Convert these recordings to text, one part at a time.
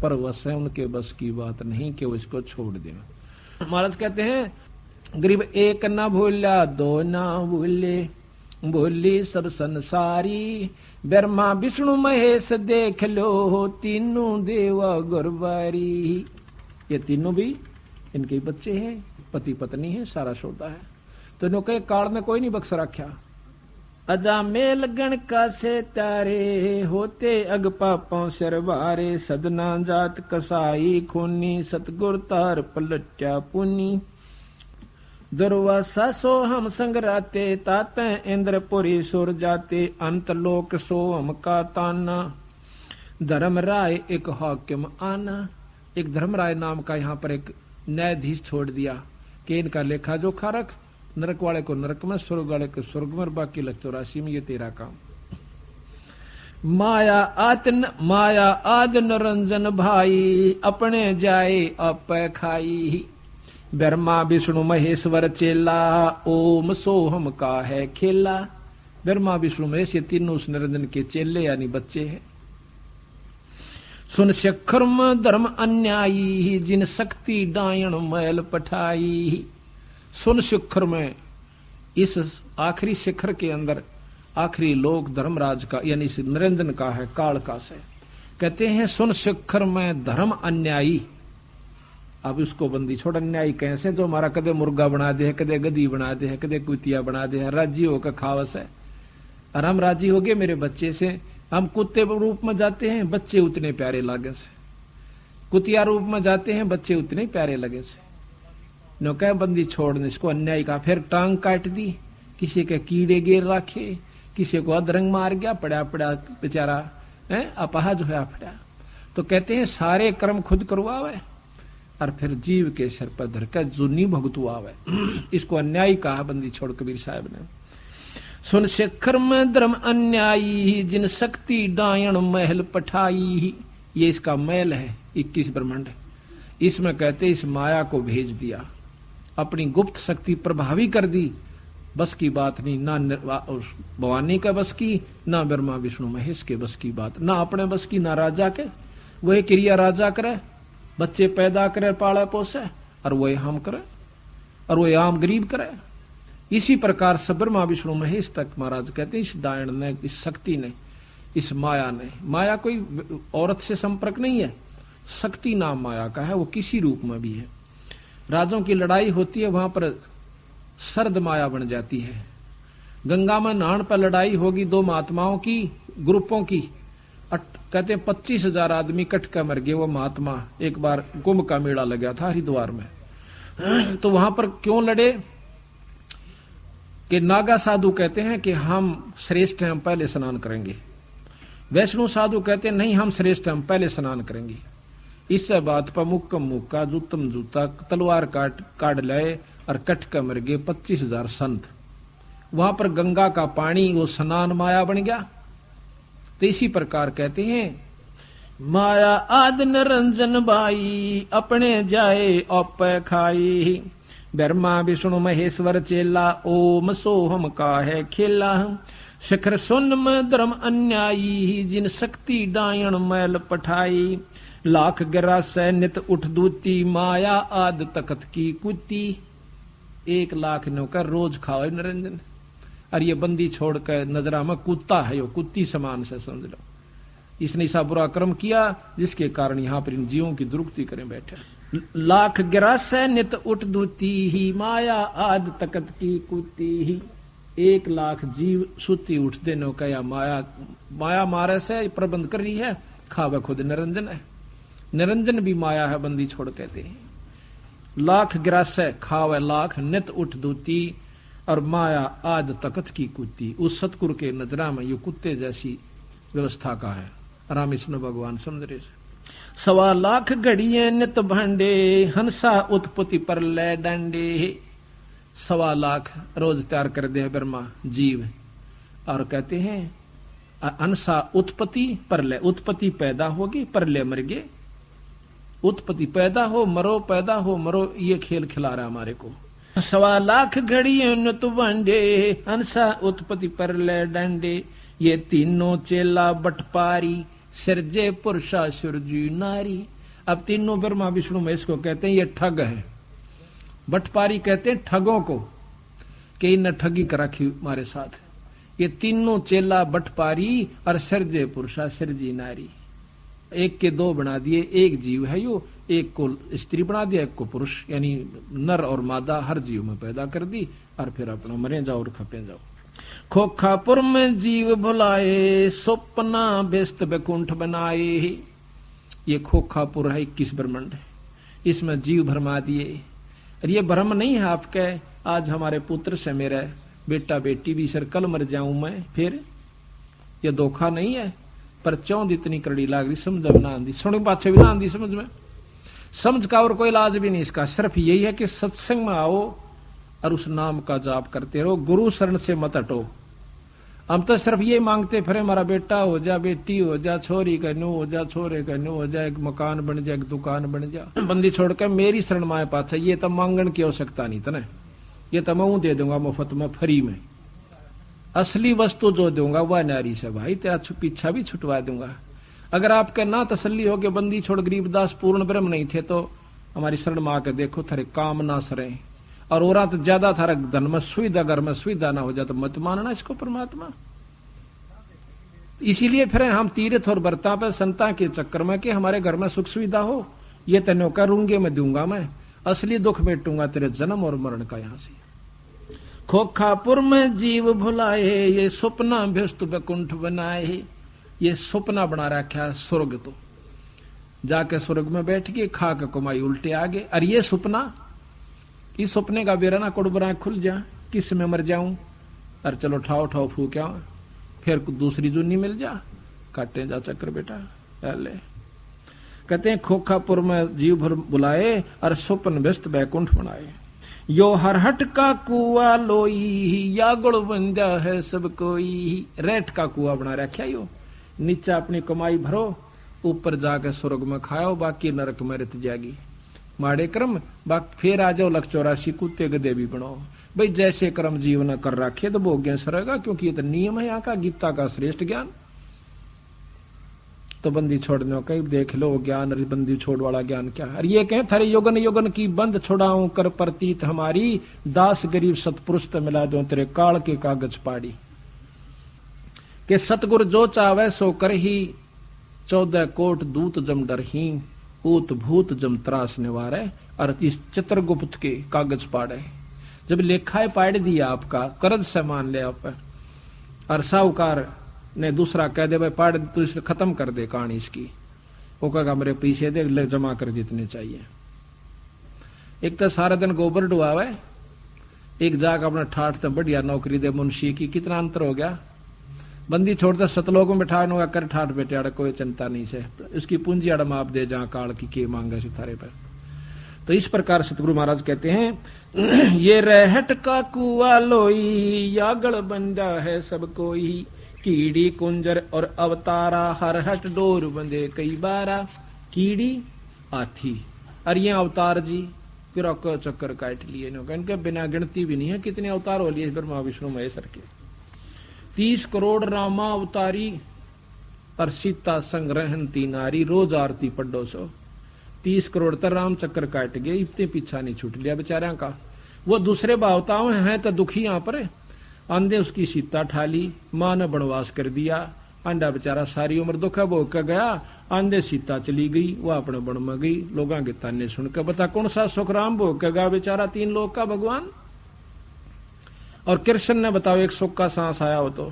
पर वह उनके बस की बात नहीं कि वो इसको छोड़ दे। महाराज कहते हैं गरीब एक ना भूला दो ना भूले, भूली सब संसारी, ब्रह्मा विष्णु महेश देख लो, तीनों देवा गुरबारी। ये तीनों भी इनके बच्चे हैं, पति पत्नी है, सारा सौदा है। तो इन्हों के काल में कोई नहीं बख्श रखा। अजा मेल गण का से तारे, होते अग पापों सरवारे, सदना जात कसाई खूनी, सतगुर तार पलट्या पुनी। दुर्वासा सो हम संगराते, ताते इंद्रपुरी सुर जाते, अंत लोक सो हम का ताना, धर्म राय एक हाकिम आना। एक धर्मराय नाम का यहाँ पर एक न्यायाधीश छोड़ दिया कि इनका लेखा जोखा रख, नरक वाले को नरक में, स्वर्ग वाले को स्वर्ग में, बाकी लग 84 में, ये तेरा काम। माया आद निरंजन भाई, अपने जाए अप खाई, ब्रह्मा विष्णु महेश्वर चेला, ओम सोहम का है खेला। ब्रह्मा विष्णु महेश ये तीनों उस निरंजन के चेले यानी बच्चे हैं। सुन शिखरम धर्म अन्यायी, जिन शक्ति डायण मैल पठाई। सुन शिखर में, इस आखिरी शिखर के अंदर आखिरी लोक धर्मराज का यानी निरंजन का है, काल का से। कहते हैं सुन शिखर में धर्म अन्यायी। अब उसको बंदी छोड़, अन्यायी कैसे? जो हमारा कदे मुर्गा बना दे, कदे गधी बना दे, कदे कुतिया बना दे, राजी होकर खावस है। और हम राजी हो गए मेरे बच्चे से, हम कुत्ते रूप में जाते हैं, बच्चे उतने प्यारे लागे से, कुतिया रूप में जाते हैं, बच्चे उतने प्यारे लगे से। नो कह बंदी छोड़ने इसको अन्याय का। फिर टांग काट दी, किसी के कीड़े गिर रखे, किसी को अधरंग मार गया, पड़ा पड़ा बेचारा अपाहज होया पड़ा। तो कहते हैं सारे कर्म खुद करवावे और फिर जीव के सिर पर धरकर जुनी भुगतवावे। इसको अन्याय कहा बंदी छोड़ कबीर साहब ने। सुन शिखर में धर्म अन्यायी, जिन शक्ति डायण महल पठाई। ये इसका महल है 21 ब्रह्मांड। इसमें कहते इस माया को भेज दिया, अपनी गुप्त शक्ति प्रभावी कर दी। बस की बात नहीं, ना भवानी का बस की, ना ब्रह्मा विष्णु महेश के बस की बात, ना अपने बस की, ना राजा के। वही क्रिया राजा करे, बच्चे पैदा करे, पाले पोसे, और वही हम करे, और वही आम गरीब करे। इसी प्रकार से ब्रह्मा विष्णु महेश तक महाराज कहते हैं इस डायण ने, इस शक्ति ने, इस माया ने। माया कोई औरत से संपर्क नहीं है, शक्ति नाम माया का है, वो किसी रूप में भी है। राजों की लड़ाई होती है, वहां पर सर्द माया बन जाती है। गंगा में नहान पर लड़ाई होगी दो महात्माओं की, ग्रुपों की। कहते हैं 25,000 आदमी कट कर मर गए। वो महात्मा एक बार कुंभ का मेला लगा था हरिद्वार में, तो वहां पर क्यों लड़े कि नागा साधु कहते हैं कि हम श्रेष्ठ हैं, हम पहले स्नान करेंगे। वैष्णु साधु कहते हैं नहीं, हम श्रेष्ठ हैं, हम पहले स्नान करेंगे। इस बात पर मुक्कम मुक्का जूतम जूता तलवार काट लाए और कट कर मर गए 25,000 संत। वहां पर गंगा का पानी वो स्नान माया बन गया। तो इसी प्रकार कहते हैं माया आद निरंजन भाई, अपने जाए औप खाई, ब्रह्मा विष्णु महेश्वर चेला, ओम सोहम का है खेला। शिखर सुन में धर्म अन्यायी, जिन शक्ति डायण मैल पठाई, लाख गिरा से नित उठ दूती, माया आद तकत की कुती। 1 लाख नौकर रोज खाओ निरंजन। और ये बंदी छोड़कर नजरा में कुत्ता है, यो कुत्ती समान से समझ लो। इसने ऐसा बुरा कर्म किया जिसके कारण यहाँ पर इन जीवों की दुरुक्ति करें बैठे। लाख गिरा से नित उठ दूती ही, माया आद तकत की कुती ही। 1 लाख जीव सुती उठते नौका या माया मारे से प्रबंध कर रही है, खावा खुद निरंजन है। निरंजन भी माया है, बंदी छोड़ कहते हैं। लाख गिरास खावे लाख नित उठ दूती, और माया आद तकत की कुत्ती। उस सतगुरु के नजरा में ये कुत्ते जैसी व्यवस्था का है। रामकृष्ण भगवान समझ। 1.25 लाख घड़िए नित भांडे, हंसा उत्पत्ति पर ले डंडे। 1.25 लाख रोज तैयार कर दे ब्रह्मा जीव। और कहते हैं हंसा उत्पत्ति पर ले, उत्पत्ति पैदा होगी, पर ले मर गए। उत्पत्ति पैदा हो मरो, पैदा हो मरो, ये खेल खिला रहा हमारे को। 1.25 लाख घड़िए नित भांडे, हंसा उत्पत्ति पर ले डंडे। ये तीनों चेला बटपारी, सिरजे पुरुषा सुरजी नारी। अब तीनों ब्रह्मा विष्णु महेश को कहते हैं ये ठग है। बटपारी कहते हैं ठगों को कि इन्हें ठगी कर रखी हमारे साथ। ये तीनों चेला बटपारी और सिरजे पुरुषा सिरजी नारी, एक के दो बना दिए, एक जीव है यो, एक को स्त्री बना दिया, एक को पुरुष, यानी नर और मादा हर जीव में पैदा कर दी, और फिर अपना मरे जाओ और खपे जाओ। खोखापुर में जीव भुलाए, स्वप्ना व्यस्त बैकुंठ बनाए। ये खोखापुर है 21 ब्रह्मांड है, इसमें जीव भरमा दिए। और ये भ्रम नहीं है आपके, आज हमारे पुत्र से मेरा बेटा बेटी भी सर कल मर जाऊं मैं, फिर ये धोखा नहीं है। पर चौंध इतनी कड़ी लाग रही, समझ में ना आंदी, सुन पाछे भी ना आंदी समझ में। समझ का और कोई इलाज भी नहीं इसका, सिर्फ यही है कि सत्संग में आओ और उस नाम का जाप करते रहो, गुरु शरण से मत हटो। हम तो सिर्फ ये मांगते फिर हमारा बेटा हो जा, बेटी हो जा, छोरी का न्यू हो जा, छोरे का न्यू हो जा, एक मकान बन जा, एक दुकान बन जा। बंदी छोड़ के मेरी शरण माए पाछे, ये तो मांगन की आवश्यकता नहीं था, ये तो मैं दे दूंगा मुफ्त में, फ्री में। असली वस्तु जो दूंगा वह नारी से भाई, तेरा पीछा भी छुटवा दूंगा। अगर आपके ना तसल्ली हो कि बंदी छोड़ गरीबदास पूर्ण ब्रह्म नहीं थे, तो हमारी शरण में आकर देखो, थारे काम ना सरे। और औरत तो ज्यादा थारा धन में सुविधा, घर में सुविधा ना हो जाए तो मत मानना इसको परमात्मा। इसीलिए फिर हम तीर्थ और व्रता पर संता के चक्कर में कि हमारे घर में सुख सुविधा हो, ये तेनों का रूंगे में दूंगा मैं, असली दुख बेटूंगा तेरे जन्म और मरण का। यहां से खोखापुर में जीव भुलाए, ये सपना व्यस्त बैकुंठ बनाए। ये सपना बना रखा स्वर्ग, तो जाके स्वर्ग में बैठ के खा के कमाई उल्टे आगे। और ये सपना, इस सपने का बेराना कुड़बरा खुल जा, किस में मर जाऊं, और चलो ठाव ठाव फूक्या, फिर दूसरी जुनी मिल जा, काटे जा चक्कर बेटा। ले कहते हैं खोखापुर में जीव भर बुलाए और स्वप्न व्यस्त बैकुंठ बनाए। यो हरहट का कुआ लोई, या गुड़ बंदा है सब कोई। रेट का कुआ बना रखा यो, नीचे अपनी कमाई भरो, ऊपर जाके स्वर्ग में खाओ, बाकी नरक में रत जाएगी। माड़े कर्म बाकी फिर आ जाओ, लख 84 कुत्ते गधे भी बनाओ। भाई जैसे कर्म जीवन कर रखे तो भोग्य सरेगा, क्योंकि ये तो नियम है यहाँ का, गीता का श्रेष्ठ ज्ञान। तो बंदी छोड़ने का देख लो ज्ञान, बंदी छोड़ वाला ज्ञान क्या है। ये कहें थारे योगन योगन की बंद छुड़ाऊं, कर प्रतीत हमारी, दास गरीब सतपुरुष तो मिला दो तेरे काल के कागज पाड़ी। के सतगुर जो चावे सो कर ही, 14 कोट दूत जम डर ही, ऊत भूत जम त्रास निवारे। और इस चित्रगुप्त के कागज पाड़े, जब लेखाए पाड़ दिया आपका, कर्ज से मान ले आप, और साहूकार ने दूसरा कह दे भाई पाड़ तू इसे खत्म कर दे कहानी इसकी, वो कहेगा मेरे पैसे दे, ले जमा कर जितने चाहिए। एक तो सारा दिन गोबर डुआवे, एक जाग अपना ठाठ से बढ़िया नौकरी दे मुंशी की, कितना अंतर हो गया। बंदी छोड़ते सतलोक में बैठा कर ठाठ बेटे आड़ कोई चिंता नहीं से, उसकी पूंजी आड़ माप दे जहां काल की के मांगे सितारे पर। तो इस प्रकार सतगुरु महाराज कहते हैं ये रहट का कुआ लोई, या गढ़ बंदा है सब कोई। कीड़ी कुंजर और अवतारा, हरहट डोर बंदे कई बारा। कीड़ी हाथी और ये अवतार जी फिर चक्कर काट लिए, इनके बिना गिनती भी नहीं है कितने अवतार हो लिए ब्रह्मा विष्णु महेश्वर के। 30 करोड़ रामा अवतारी और सीता संग रहती नारी, रोज आरती पढ़ो सो। 30 करोड़ तर राम चक्कर काट गए, इतने पीछा नहीं छूट लिया बेचारा का। वो दूसरे भावताओं हैं तो दुखी यहाँ पर। आंधे उसकी सीता ठाली, मां ने बनवास कर दिया, आंडा बेचारा सारी उम्र दुखा भोग कर गया। आंधे सीता चली गई, वो अपने बन में गई, लोगों के ताने सुनकर बता कौन सा सुख राम भोग कर गया बेचारा, 3 लोग का भगवान। और कृष्ण ने बताओ एक सुख का सांस आया हो तो,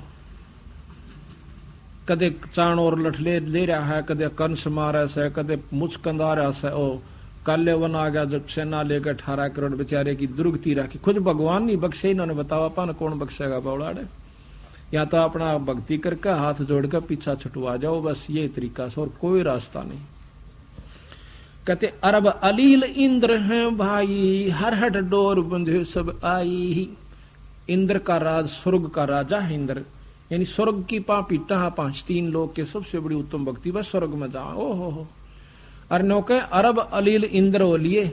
कदे चाण और लठले ले रहा है, कदे कंस मारा से, कदे मुचकंदा रहा से। ओ काले वन आ गया जब सेना लेकर 18 करोड़ बेचारे की दुर्गति रखी, खुद भगवान नहीं बख्शे, इन्होंने बताओ अपन कौन बख्शेगा बावड़ाड़े। या तो अपना भक्ति करके हाथ जोड़कर पीछा छुटवा जाओ, बस ये तरीका से, और कोई रास्ता नहीं। कहते अरब अलील इंद्र हैं भाई, हरहट डोर बंधे सब आई। इंद्र का राज, स्वर्ग का राजा है इंद्र, यानी स्वर्ग की पीटा 5 लोग के सबसे बड़ी उत्तम भक्ति बस स्वर्ग में जा। ओहो और नौके अरब अलील इंद्र हो लिए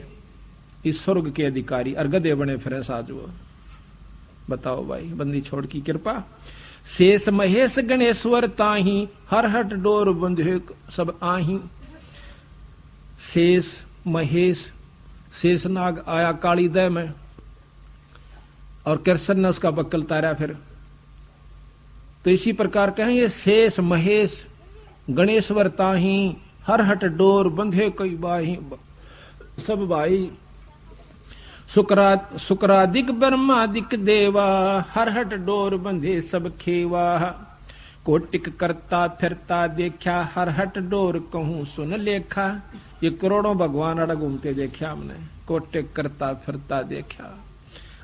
इस स्वर्ग के अधिकारी, और गधे बने फिर साज वो। बताओ भाई बंदी छोड़ की कृपा। शेष महेश गणेश्वर ताही हर हट डोर बंधे सब आही। शेष महेश, शेषनाग आया काली दह में और कृष्ण ने उसका बक्कल तारा फिर। तो इसी प्रकार कहें ये शेष महेश गणेश्वर ताही हर हट डोर बंधे कई बाही सब भाई। शुक्रादिक ब्रह्मादिक देवा हर हट डोर बंधे सब खेवा। कोटिक करता फिरता देखा हर हट डोर कहूं सुन लेखा। ये करोड़ों भगवान अड़ घूमते देखा हमने, कोटिक करता फिरता देखा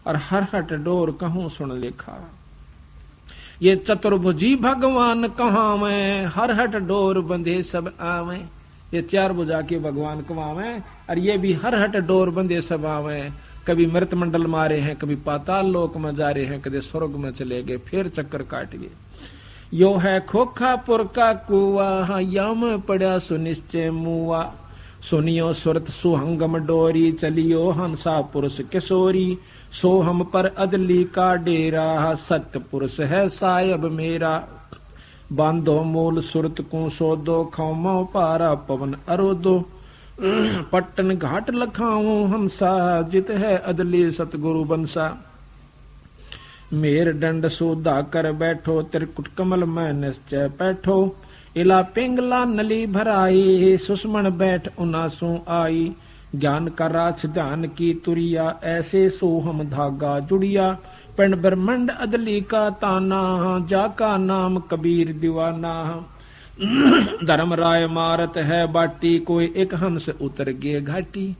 और हर हट डोर कहूं सुन लेखा। ये चतुर्भुजी भगवान कहाँ में हर हट डोर बंधे सब आवे। ये चार भुजा के भगवान कहाँ में और ये भी हर हट डोर बंधे सब आवे। कभी मृत मंडल मारे हैं, कभी पाताल लोक में जा रहे हैं, कभी स्वर्ग में चले गए, फिर चक्कर काट गए। यो है खोखापुर का कुआ यम पड़ा सुनिश्चय मुआ। सुनियो सुरत सुहंगम डोरी चलियो हंसा पुरुष किशोरी। सो हम पर अदली का डेरा सत्य पुरुष है सायब मेरा। बांधो मूल सुरत को सोदो खौमो पारा पवन अरोदो। पट्टन घाट लखाऊं हमसा जित है अदली सतगुरु बंसा। मेर दंड सोधा कर बैठो त्रिकुट कमल में निश्चय बैठो। इला पिंगला नली भराई सुषमण बैठ उनासू आई। ज्ञान का राछ ध्यान की तुरिया ऐसे सो हम धागा जुड़िया। पिंड ब्रह्मंड अदली का ताना जाका नाम कबीर दीवाना। धर्म राय मारत है बाटी कोई एक हंस उतर गए घाटी।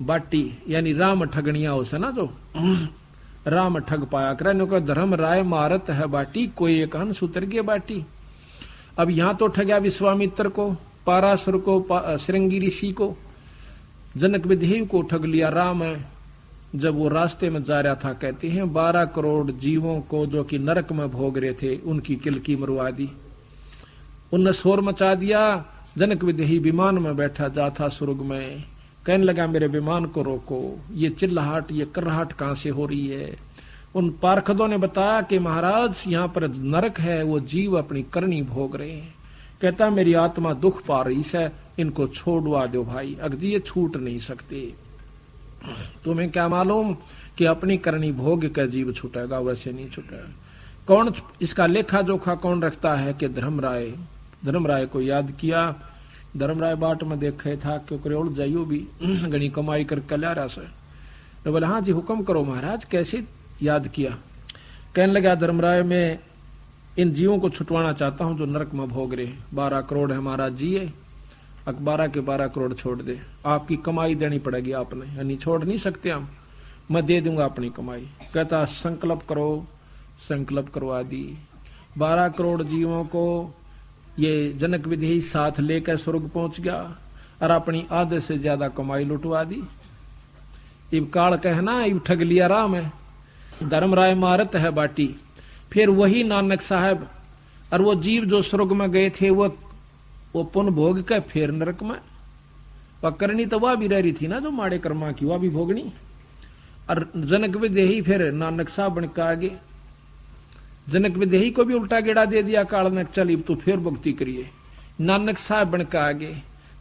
बाटी यानी राम ठगनिया उसे ना जो राम ठग पाया करे को धर्म राय मारत है बाटी कोई एक हंस उतर गए बाटी। अब यहां तो ठगया विश्वामित्र को, पारासुर को, श्रृंगी ऋषि को, जनक विदेह को ठग लिया। राम है जब वो रास्ते में जा रहा था कहते हैं 12 करोड़ जीवों को जो कि नरक में भोग रहे थे उनकी किलकी मरवा दी। उनने शोर मचा दिया। जनक विदेही विमान में बैठा जा था स्वर्ग में, कहने लगा मेरे विमान को रोको, ये चिल्लाहट ये कर्राहट कहां से हो रही है। उन पार्षदों ने बताया कि महाराज यहाँ पर नरक है, वो जीव अपनी करनी भोग रहे हैं। कहता मेरी आत्मा दुख पा रही है, इनको छोड़वा दो भाई, अगर ये छूट नहीं सकते। तुम्हें क्या मालूम कि अपनी करनी भोग का जीव छूटेगा, वैसे नहीं छूटेगा। कौन इसका लेखा जोखा कौन रखता है कि धर्मराय को याद किया। धर्मराय बाट में देखे था क्योंकि उड़ जाइयो भी घनी कमाई करके ला रहा से। तो बोले हाँ जी हुक्म करो महाराज, कैसे याद किया। कहने लगा धर्मराय मैं इन जीवों को छुटवाना चाहता हूं जो नरक में भोग रहे। 12 करोड़ है महाराज जी, 12 के 12 करोड़ छोड़ दे, आपकी कमाई देनी पड़ेगी आपने, यानी छोड़ नहीं सकते हम, मैं दे दूंगा अपनी कमाई। कहता संकल्प करो, संकल्प करवा दी। 12 करोड़ जीवों को ये जनक विदेही साथ लेकर स्वर्ग पहुंच गया और अपनी आधे से ज्यादा कमाई लुटवा दी। इब काल कहना इब ठग लिया राम है। धर्मराय मारत है बाटी। फिर वही नानक साहब और वो जीव जो स्वर्ग में गए थे वो पुन भोग के फिर नरक में, वह करनी तो वह भी रह रही थी ना जो माड़े कर्मा की, वह भी भोगनी। और जनक विदेही फिर नानक साहब बन के आगे। जनक विदेही को भी उल्टा गेड़ा दे दिया काल ने, चल तो फिर भक्ति करिए। नानक साहब बन के आगे।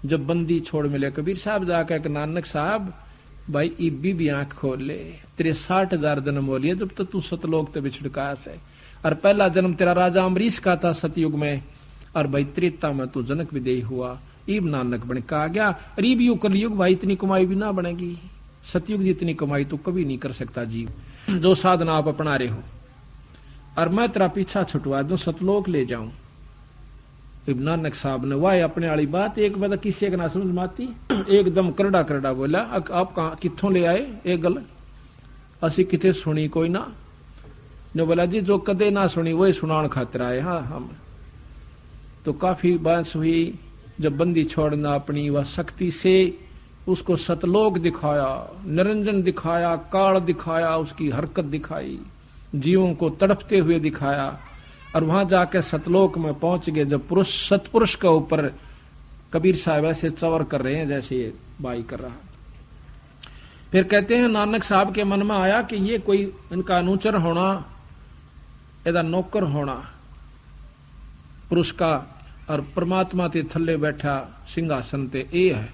जब बंदी छोड़ मिले कबीर साहब जाकर नानक साहब भाई इब्बी भी आंख खोल ले, तेरे 60,000 जन्म हो लिए जब तक तू सतलोक ते बिछड़का से। और पहला जन्म तेरा राजा अमरीश का था सतयुग में, और भाई त्रेता में तू जनक विदेही हुआ, इब नानक बन के आ गया। और इब यू कलयुग भाई इतनी कमाई भी ना बनेगी, सतयुग जितनी कमाई तो कभी नहीं कर सकता जीव। जो साधना आप अपना रहे हो और मैं तेरा पीछा छुटवा दूं, सतलोक ले जाऊं। इब नानक साहब ने वाह अपने वाली बात एक बात किसी का ना समझ माती, एकदम करड़ा करड़ा बोला आप कहा कितों ले आए ये गल, असी किथे सुनी कोई ना। ने बोला जी जो कदे ना सुनी वही सुनान खातिर आए। हाँ हम तो काफी बहस हुई। जब बंदी छोड़ना अपनी वह शक्ति से उसको सतलोक दिखाया, निरंजन दिखाया, काल दिखाया, उसकी हरकत दिखाई, जीवों को तड़पते हुए दिखाया। और वहां जाकर सतलोक में पहुंच गए। जब पुरुष सतपुरुष के ऊपर कबीर साहब ऐसे चवर कर रहे हैं जैसे ये बाई कर रहा। फिर कहते हैं नानक साहब के मन में आया कि ये कोई इनका अनुचर होना एदा नौकर होना पुरुष का और परमात्मा ते थल्ले बैठा सिंहासन ते ये है।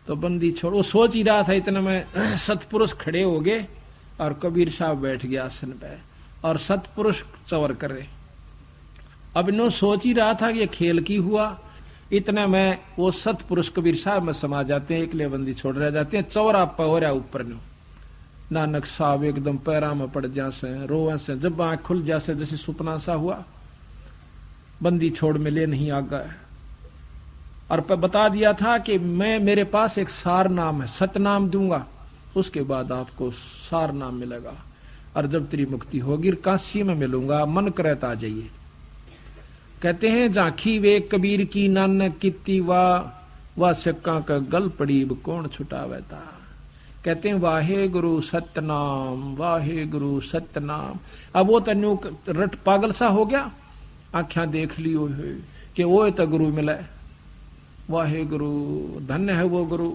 तो बंदी छोड़, वो सोच ही रहा था इतने में सतपुरुष खड़े हो गए और कबीर साहब बैठ गया आसन पे और सतपुरुष चवर करे। अब नो सोच ही रहा था कि ये खेल की हुआ, इतने में वो सतपुरुष कबीर साहब में समा जाते हैं, एकले बंदी छोड़ रह जाते हैं। चवर आप हो रहा ऊपर नो, नानक साहब एकदम पैरा में पड़ जासे, रोवे से, जब आंख खुल जासे जैसे सुपना सा हुआ, बंदी छोड़ मिले नहीं आ गए। और बता दिया था कि मैं, मेरे पास एक सार नाम है, सतनाम दूंगा, उसके बाद आपको सार नाम मिलेगा और जब तेरी मुक्ति होगी काशी में मिलूंगा, मन करे तो आ जाइए। कहते हैं झांकी वे कबीर की नानक कित्ती वाह सिक्का का गल पड़ी कौन छुटावेता। कहते हैं वाहे गुरु सतनाम, वाहे गुरु सतनाम। अब वो तन्यू रट पागल सा हो गया, आख्या देख लियो है कि वो तो गुरु मिले, वाहे गुरु, धन्य है वो गुरु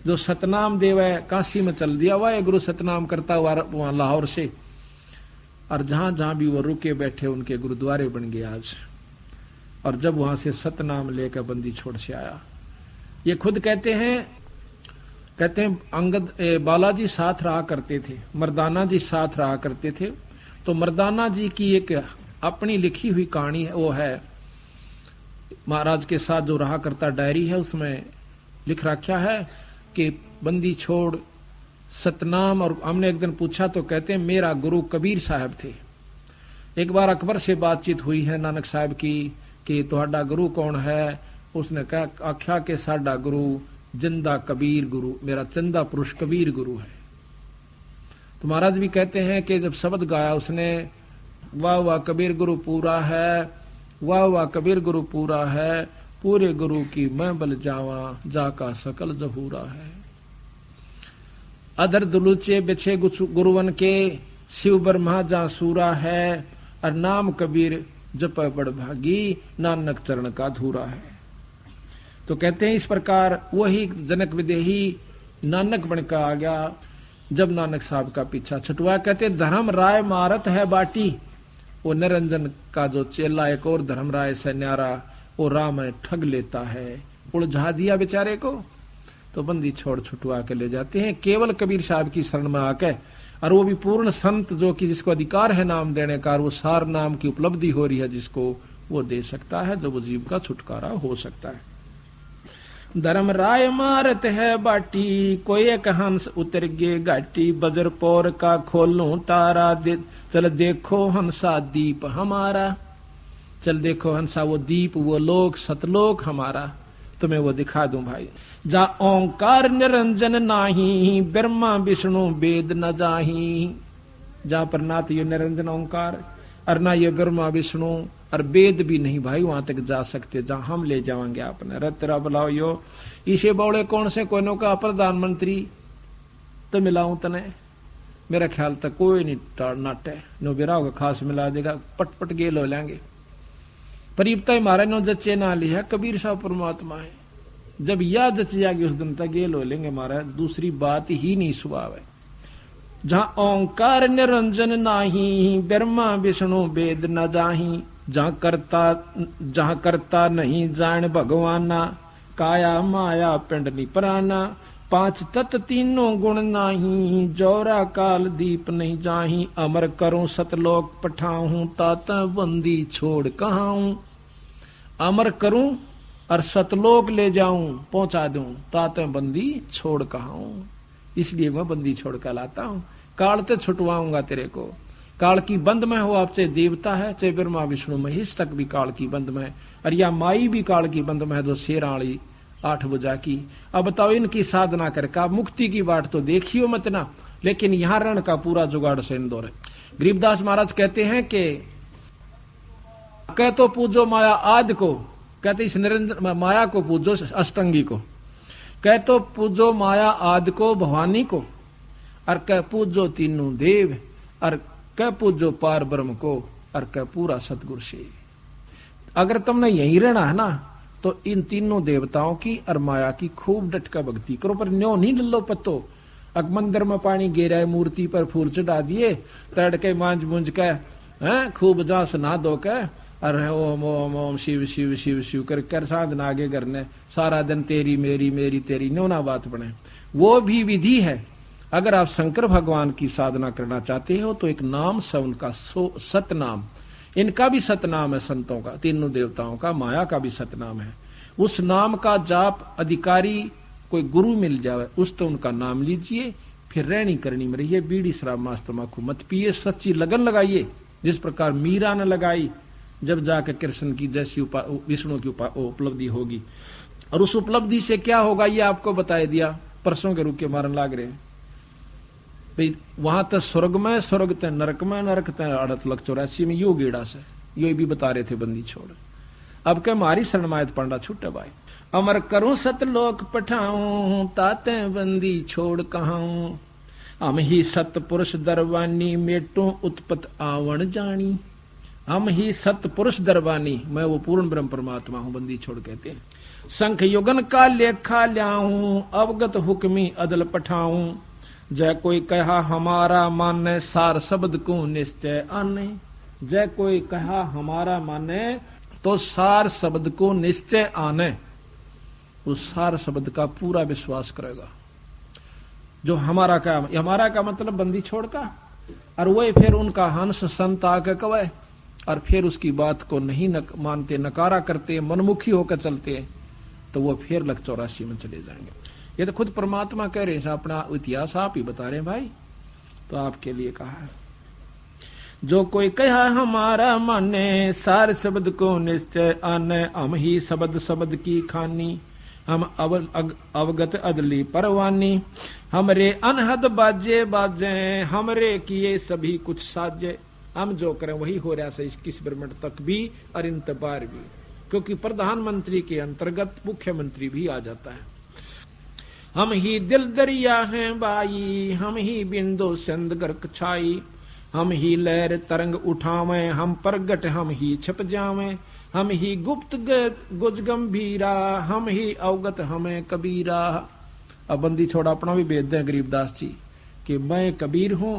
जो सतनाम देवे। काशी में चल दिया वाहे गुरु सतनाम करता हुआ वहां लाहौर से, और जहां जहां भी वो रुके बैठे उनके गुरुद्वारे बन गए आज। और जब वहां से सतनाम लेकर बंदी छोड़ से आया, ये खुद कहते हैं अंगद बालाजी साथ रहा करते थे, मर्दाना जी साथ रहा करते थे। तो मर्दाना जी की एक अपनी लिखी हुई कहानी है, वो है महाराज के साथ जो रहा करता डायरी है, उसमें लिख रखा है कि बंदी छोड़ सतनाम। और हमने एक दिन पूछा तो कहते हैं मेरा गुरु कबीर साहब थे। एक बार अकबर से बातचीत हुई है नानक साहब की कि तुहाडा गुरु कौन है, उसने कहा आख्या के साडा गुरु जिंदा कबीर गुरु, मेरा चंदा पुरुष कबीर गुरु है। तो महाराज भी कहते हैं कि जब शब्द गाया उसने, वाह वाह कबीर गुरु पूरा है, वाह वाह कबीर गुरु पूरा है, पूरे गुरु की मैं बल जावा, जाका सकल जहूरा है। अधर दुलूचे बिछे गुरुवन के, शिव ब्रह्मा जा सूरा है, और नाम कबीर जप बड़ भागी, नानक चरण का धूरा है। तो कहते हैं इस प्रकार वही जनक विदेही नानक बनकर आ गया जब नानक साहब का पीछा छुटवा। कहते धर्म राय मारत है बाटी, वो निरंजन का जो चेला एक और धर्म राय से न्यारा, वो राम ठग लेता है, उलझा दिया बेचारे को। तो बंदी छोड़ छुटवा के ले जाते हैं केवल कबीर साहब की शरण में आके, और वो भी पूर्ण संत जो कि जिसको अधिकार है नाम देने का, वो सार नाम की उपलब्धि हो रही है जिसको, वो दे सकता है, जो वो जीव का छुटकारा हो सकता है। धर्म राय मारत है बाटी, कोई एक हंस उतर गे घाटी, बजर पौर का खोलूं तारा, चल देखो हंसा दीप हमारा। चल देखो हंसा वो दीप, वो लोक सतलोक हमारा, तुम्हें वो दिखा दूं भाई। जा ओंकार निरंजन नाही, ब्रह्मा विष्णु वेद न जाही। जहां पर ना तो ये निरंजन ओंकार और ना ये ब्रह्मा विष्णु और वेद भी नहीं भाई वहां तक जा सकते जहां हम ले जाएंगे आपने। रतरा बुलाओ यो इसे बौड़े कौन से कोई का प्रधानमंत्री तो मिलाऊं तने, मेरा ख्याल तक कोई नहीं नाटे नो बिरा होगा खास मिला देगा, पटपट गेल हो लेंगे। परीबता मारे नो जच्चे ना लिया, कबीर साहब परमात्मा है, जब यह जच जाएगी उस दिन तक गेल हो लेंगे महाराज, दूसरी बात ही नहीं स्वभाव है। जहां ओंकार निरंजन नाही, ब्रह्मा विष्णु वेद न जाही। जहां करता नहीं जान भगवाना, काया माया पिंड निपराना। पांच तत्व तीनों गुण नाही, जोरा काल दीप नहीं जाही। अमर करूं सतलोक पठाऊं, ताता बंदी छोड़ कहाऊं। अमर करूं और सतलोक ले जाऊं, पहुंचा दूं, ताते बंदी छोड़ कहाऊं। इसलिए मैं बंदी छोड़ कर लाता हूं, काल ते छुटवाऊंगा तेरे को। काल की बंद में हो, आप चाहे देवता है चाहे ब्रह्मा विष्णु महेश तक भी काल की बंद में, और या माई भी काल की बंद में है, जो शेराणी 8 बुझा की। अब बताओ इनकी साधना करके मुक्ति की बात तो देखियो मत ना, लेकिन यहां रण का पूरा जुगाड़ से इंदौर है। गरीबदास महाराज कहते हैं कि कह तो पूजो माया आदि को, कहते इस निरंजन माया को पूजो अष्टंगी को, कह तो पूजो माया आदि को भवानी को, और कह पूजो तीनों देव, और कह पूजो पार ब्रह्म को, और कह पूरा सतगुरु से। अगर तुमने यही रहना है ना तो इन तीनों देवताओं की और माया की खूब डटका भक्ति करो, पर न्यो नहीं लल्लो पत्तो। अब मंदिर में पानी गिरा है, मूर्ति पर फूल चढ़ा दिए, तड़के मांझ मुंझ के हैं, खूब जास नहा धो के अरे ओम ओम ओम शिव शिव शिव शिव कर साधना आगे करने, सारा दिन तेरी मेरी मेरी तेरी न्योना बात बने। वो भी विधि है। अगर आप शंकर भगवान की साधना करना चाहते हो तो एक नाम से उनका सतनाम, इनका भी सतनाम है संतों का, तीनों देवताओं का, माया का भी सतनाम है। उस नाम का जाप अधिकारी कोई गुरु मिल जाए उस तो उनका नाम लीजिए, फिर रहनी करनी में रहिए, बीड़ी शराब मांस तंबाकू मत पिए, सच्ची लगन लगाइए जिस प्रकार मीरा ने लगाई, जब जाकर कृष्ण की जैसी विष्णु की उपलब्धि होगी। और उस उपलब्धि से क्या होगा ये आपको बताया दिया, परसों के रूप के मारन लाग रहे हैं भाई। वहां तक स्वर्ग में, स्वर्ग ते नरक में, नरक ते 8,84,000 में, यो गेड़ा से ये भी बता रहे थे बंदी छोड़। अब क्या मारी शरणमायत पांडा छूटे भाई। अमर करूं सतलोक पठाऊं, ताते बंदी छोड़ कहाऊं, हम ही सतपुरुष दरबानी, मेटो उत्पत आवण जानी। हम ही सतपुरुष दरबानी, मैं वो पूर्ण ब्रह्म परमात्मा हूं, बंदी छोड़ कहते हैं। संख युगन का लेखा ल्याऊं, अवगत हुक्मी अदल पठाऊं, जय कोई कहा हमारा माने, सार शब्द को निश्चय आने। जय कोई कहा हमारा माने तो सार शब्द को निश्चय आने, उस सार शब्द का पूरा विश्वास करेगा। जो हमारा का मतलब बंदी छोड़ का, और वही फिर उनका हंस संत आके कवे, और फिर उसकी बात को नहीं मानते, नकारा करते, मनमुखी होकर चलते, तो वो फिर 1,84 में चले जाएंगे। ये तो खुद परमात्मा कह रहे हैं, अपना इतिहास आप ही बता रहे हैं भाई, तो आपके लिए कहा है। जो कोई कहा हमारा माने, सार शब्द को निश्चय आने, हम ही शब्द शब्द की खानी, हम अवगत अदली परवानी, हमरे अनहद बाजे बाजे, हमरे किए सभी कुछ साजे। हम जो करें वही हो रहा है 21 मिनट तक भी और इंतबार भी, क्योंकि प्रधानमंत्री के अंतर्गत मुख्यमंत्री भी आ जाता है। हम ही दिल दरिया हैं बाई, हम ही बिंदो संद गर्क छाई, हम ही लहर तरंग उठावें, हम प्रगट हम ही छिप जावें, हम ही गुप्त गुज गंभीरा, हम ही अवगत हमें कबीरा। अब बंदी छोड़ा अपना भी भेद दें गरीबदास जी कि मैं कबीर हूं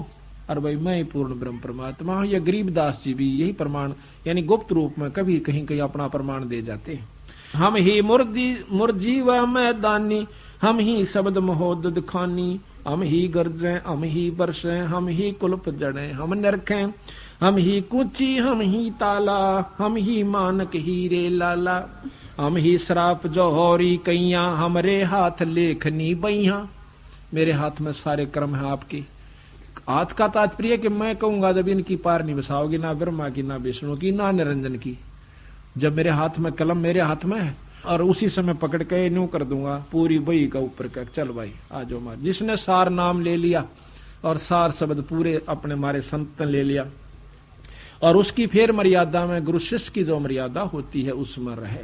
और भाई मैं पूर्ण ब्रह्म परमात्मा हूं। ये गरीबदास जी भी यही प्रमाण यानी गुप्त रूप में कभी कहीं कहीं अपना प्रमाण दे जाते हैं। हम ही मुर्जीवा मैदानी, हम ही शब्द महोदद खानी, हम ही गरजें हम ही बरसें, हम ही कुल्प जड़ें हम नरखें, हम ही कुची हम ही ताला, हम ही मानक हीरे लाला, हम ही श्राप जौहरी कैया, हमरे हाथ लेखनी बैया। मेरे हाथ में सारे कर्म हैं आपके। हाथ का तात्पर्य कि मैं कहूंगा जब इनकी पार नहीं बसाओगी, ना ब्रह्मा की, ना विष्णु की, ना निरंजन की, जब मेरे हाथ में कलम मेरे हाथ में है और उसी समय पकड़ के न्यू कर दूंगा पूरी बही का ऊपर का, चल भाई आ जाओ मार। जिसने सार नाम ले लिया और सार शब्द पूरे अपने मारे संत ले लिया, और उसकी फिर मर्यादा में गुरु शिष्य की जो मर्यादा होती है उसमें रहे,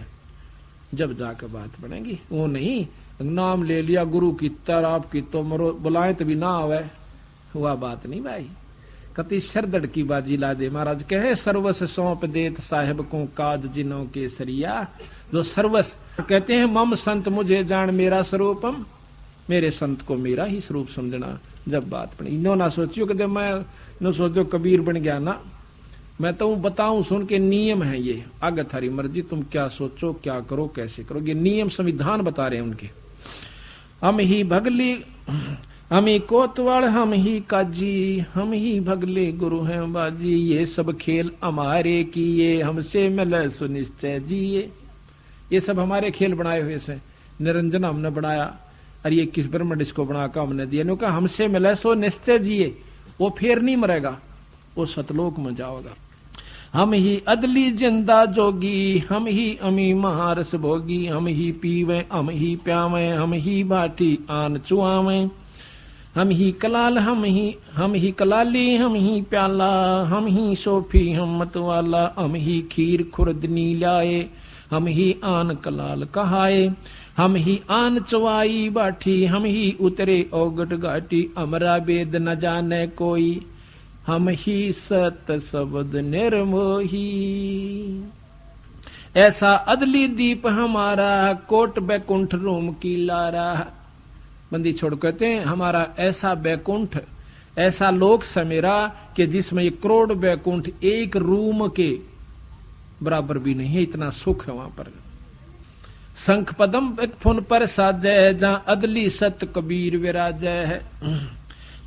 जब जाकर बात बनेगी। वो नहीं नाम ले लिया गुरु की तर आपकी तो मरो बुलाए तो भी ना आवे, हुआ बात नहीं भाई। कति सरदड़ की बाजी ला दे। महाराज कहे सर्वस सौंप देत साहेब को काज जिनों के सरिया। जो सर्वस कहते हैं मम संत मुझे जान मेरा स्वरूपम, मेरे संत को मेरा ही स्वरूप समझना। जब बात बनी नो ना सोचियो कि मैं न सोचो कबीर बन गया ना, मैं तो बताऊं सुन के नियम है ये, आगे थारी मर्जी तुम क्या सोचो क्या करो कैसे करो, ये नियम संविधान बता रहे हैं उनके। हम ही भगली हम ही कोतवाल हम ही काजी, हम ही भगले गुरु हैं बाजी, ये सब खेल हमारे किए हमसे मिले सुनिश्चय जिए। ये सब हमारे खेल बनाए हुए से, निरंजन हमने बनाया और ये किस ब्रह्म को बना कर हमने दिया। नो कहा हमसे मिले सो निश्चय जिए, वो फिर नहीं मरेगा, वो सतलोक में जाओगा। हम ही अदली जिंदा जोगी, हम ही अमी महारस भोगी, हम ही पीवे हम ही प्यावे, हम ही बाटी आन चुआवे, हम ही कलाल हम ही कलाली, हम ही प्याला, हम ही सोफी हम मतवाला, हम ही खीर खुर्दनी लाए, हम ही आन कलाल कहाए, हम ही आन चवाई बाठी, हम ही उतरे औगट घाटी, अमरा वेद न जाने कोई, हम ही सत शब्द निर्मोही। ऐसा अदली दीप हमारा, कोट बैकुंठ रोम की लारा। बंदी छोड़ कहते हैं हमारा ऐसा बैकुंठ ऐसा लोक समेरा कि जिसमें ये करोड़ वैकुंठ एक रूम के बराबर भी नहीं है, इतना सुख है वहां पर। शंख पदम एक फुन पर साजय, जहां अदली सत कबीर विराजय है।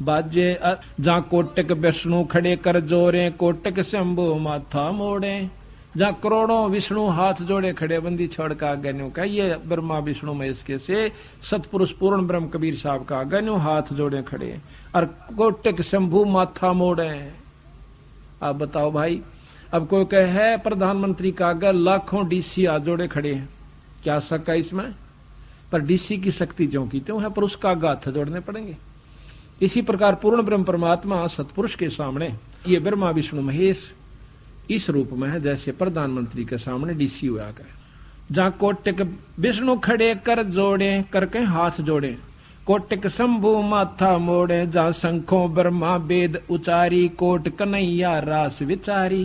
बाजे जहां कोटक विष्णु खड़े कर जोरे, कोटक शंभु माथा मोड़े। जहां करोड़ों विष्णु हाथ जोड़े खड़े, बंदी छोड़ का आगे न्यू का ये ब्रह्मा विष्णु महेश के से सतपुरुष पूर्ण ब्रह्म कबीर साहब का आगे न्यू हाथ जोड़े खड़े, और कोटक शंभु माथा मोड़े। आप बताओ भाई, अब कोई कहे है प्रधानमंत्री का आगे लाखों डीसी हाथ जोड़े खड़े हैं, क्या शक है इसमें? पर डीसी की शक्ति जो की त्यों है, पर उसका आगे हाथ जोड़ने पड़ेंगे। इसी प्रकार पूर्ण ब्रह्म परमात्मा सतपुरुष के सामने ये ब्रह्मा विष्णु महेश इस रूप में है जैसे प्रधानमंत्री के सामने डीसी हुआ करे। जहां कोटक विष्णु खड़े कर जोड़े, करके हाथ जोड़े, कोटक शंभु माथा मोड़े। जहां शंखों ब्रह्मा वेद उचारी, कोट कन्हैया रास विचारी।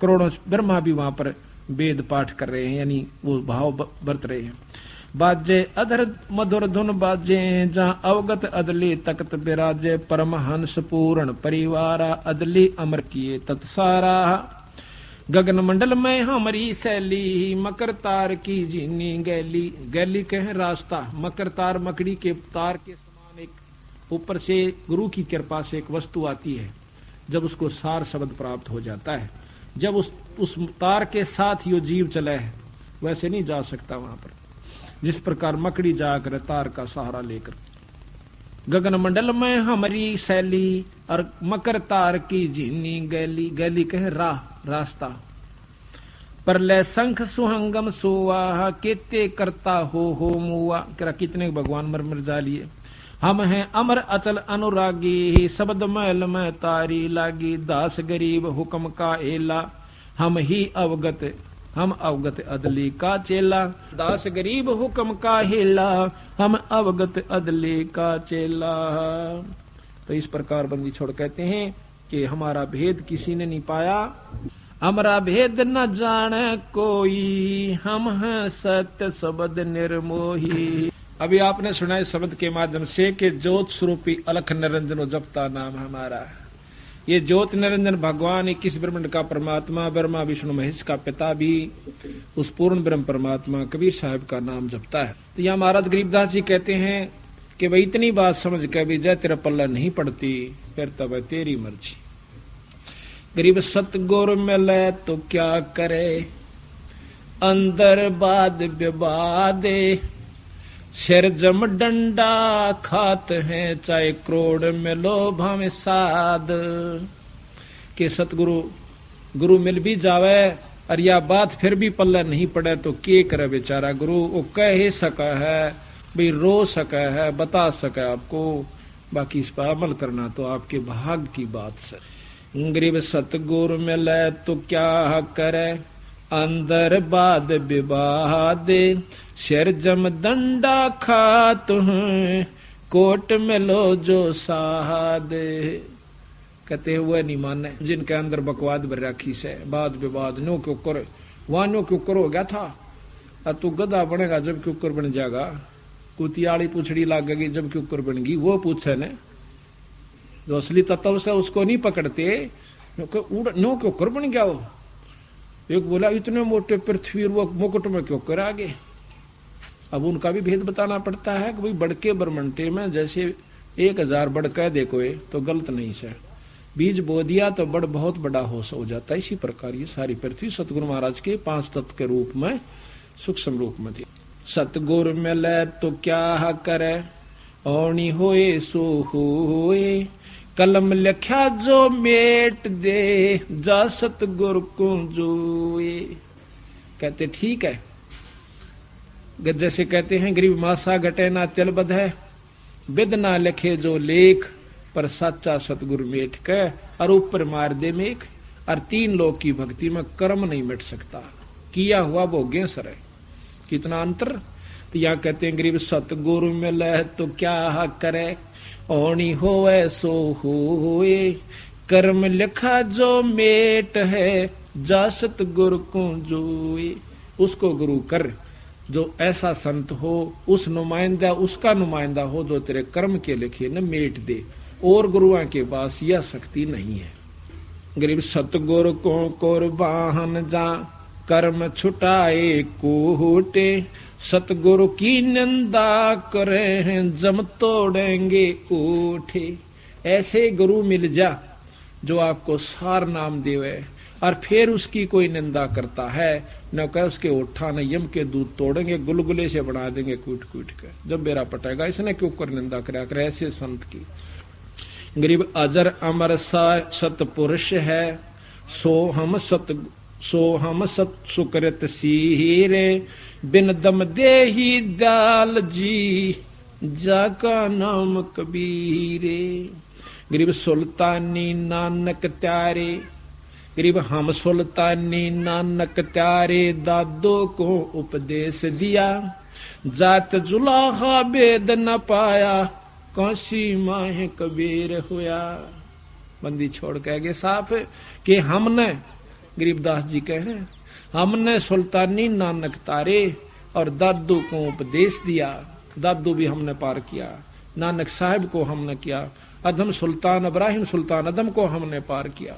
करोड़ों ब्रह्मा भी वहां पर वेद पाठ कर रहे हैं, यानी वो भाव बरत रहे हैं। बाजे अधर मधुर धुन बाजे, जहां अवगत अदली तख्त विराजे। परमहंस पूर्ण परिवारा, अदली अमर किए तत्सारा। गगन मंडल में हमारी शैली, मकर तार की जीनी गैली। गैली कहे रास्ता, मकर तार मकड़ी के तार के समान एक ऊपर से गुरु की कृपा से एक वस्तु आती है, जब उसको सार शब्द प्राप्त हो जाता है, जब उस तार के साथ यो जीव चले है, वैसे नहीं जा सकता वहां पर, जिस प्रकार मकड़ी जाकर तार का सहारा लेकर। गगन मंडल में हमारी शैली, और मकर तार की जीनी गैली। गैली कहे राह, रास्ता। परले शंख सुहंगम सुवाहा, केते करता हो मुआ। करा कितने भगवान मर मर जा लिए। हम हैं अमर अचल अनुरागी, शब्द मैल में तारी लागी। दास गरीब हुक्म का एला, हम अवगत अदली का चेला। दास गरीब हुक्म का हेला, हम अवगत अदली का चेला। तो इस प्रकार बंदी छोड़ कहते हैं कि हमारा भेद किसी ने नहीं पाया, हमारा भेद न जाने कोई, हम हैं सत्य शब्द निर्मोही। अभी आपने सुना इस शब्द के माध्यम से कि ज्योत स्वरूपी अलख निरंजन जपता नाम हमारा। ये ज्योत निरंजन भगवान 21 ब्रह्मांड का परमात्मा, ब्रह्मा विष्णु महेश का पिता भी उस पूर्ण ब्रह्म परमात्मा कबीर साहब का नाम जपता है। तो यहाँ महाराज गरीबदास जी कहते हैं कि भाई इतनी बात समझ के भी जय तेरा पल्ला नहीं पड़ती, फिर तब है तेरी मर्जी। गरीब सतगुर मिले तो क्या करे, अंदर बाद विवादे। सिर जम डंडा खात हैं, चाहे करोड़ मिलो भावे साध। के सतगुरु गुरु मिल भी जावे और या बात फिर भी पल्ला नहीं पड़े तो के करे बेचारा गुरु। वो कह ही सका है, भाई रो सका है, बता सका आपको, बाकी इस पर अमल करना तो आपके भाग की बात से। गरीब सतगुरु मिले तो क्या करे, अंदर बाद विवाह दे। सिर जम डंडा खात हैं, कोट मिलो जो साध। कहते हुए नहीं माने जिनके अंदर बकवाद भर रखी से, बाद विवाद नो क्यों कर, वहां नो क्यों कर हो गया था, और तू गधा बनेगा जब क्यों कर बन जाएगा, कुतियाली पूछड़ी लागेगी जब क्यों कर बनेगी। वो पूछे ने जो असली तत्व से उसको नहीं पकड़ते, नो क्यों कर बन गया। वो एक बोला इतने मोटे पृथ्वी वो मुकुट में क्यों कर आगे। अब उनका भी भेद बताना पड़ता है कि भाई बड़के ब्रह्मंडे में जैसे 1000 बड़ कह दे कोई तो गलत नहीं से, बीज बो दिया तो बड़ बहुत बड़ा हो जाता है। इसी प्रकार ये सारी पृथ्वी सतगुरु महाराज के 5 तत्व के रूप में सूक्ष्म रूप में थी। सतगुरु मिले तो क्या करे, औनी होए सो होए। कलम लिखा जो मेट दे, जा सतगुरु को जोए। कहते ठीक है, जैसे कहते हैं गरीब मासा घटे ना तिल बध है, विद ना लिखे जो लेख, पर सच्चा सतगुरु मेट के और ऊपर मार दे मेघ। और 3 लोग की भक्ति में कर्म नहीं मिट सकता, किया हुआ भोगे सर है। कितना अंतर। तो यहाँ कहते हैं गरीब सतगुरु मिले तो क्या करे, औनी होवे सो होए। कर्म लिखा जो मेट है, जा सतगुरु को जोए। उसको गुरु कर जो ऐसा संत हो, उस नुमाइंदा उसका नुमाइंदा हो जो तेरे कर्म के लिखे न मेट दे। और गुरुओं के पास यह शक्ति नहीं है। गरीब सतगुरु को कुर्बान जा कर्म छुटाए कोटे, सतगुरु की निंदा करे हैं जम तोड़ेंगे कोठे। ऐसे गुरु मिल जा जो आपको सार नाम देवे और फिर उसकी कोई निंदा करता है, न कह उसके ओठा न यम के दूध तोड़ेंगे, गुलगुले से बना देंगे कूट कूट कर, जब बेरा पटेगा इसने क्यों कर निंदा कर ऐसे संत की। गरीब अजर अमर सा सतपुरुष है, सो हम सत सुकृत सीरे, बिन दम दे ही दयाल जी जाका नाम कबीरे। गरीब सुल्तानी नानक त्यारे, गरीब हम सुल्तानी नानक त्यारे, दादो को उपदेश दिया, जात जुलाहा भेद न पाया, काशी माह कबीर हुआ। बंदी छोड़ कह गए साफ कि हमने, गरीबदास जी कह रहे हैं, हमने सुल्तानी नानक तारे और दादू को उपदेश दिया। दादू भी हमने पार किया, नानक साहिब को हमने किया, अधम सुल्तान इब्राहिम सुल्तान अधम को हमने पार किया,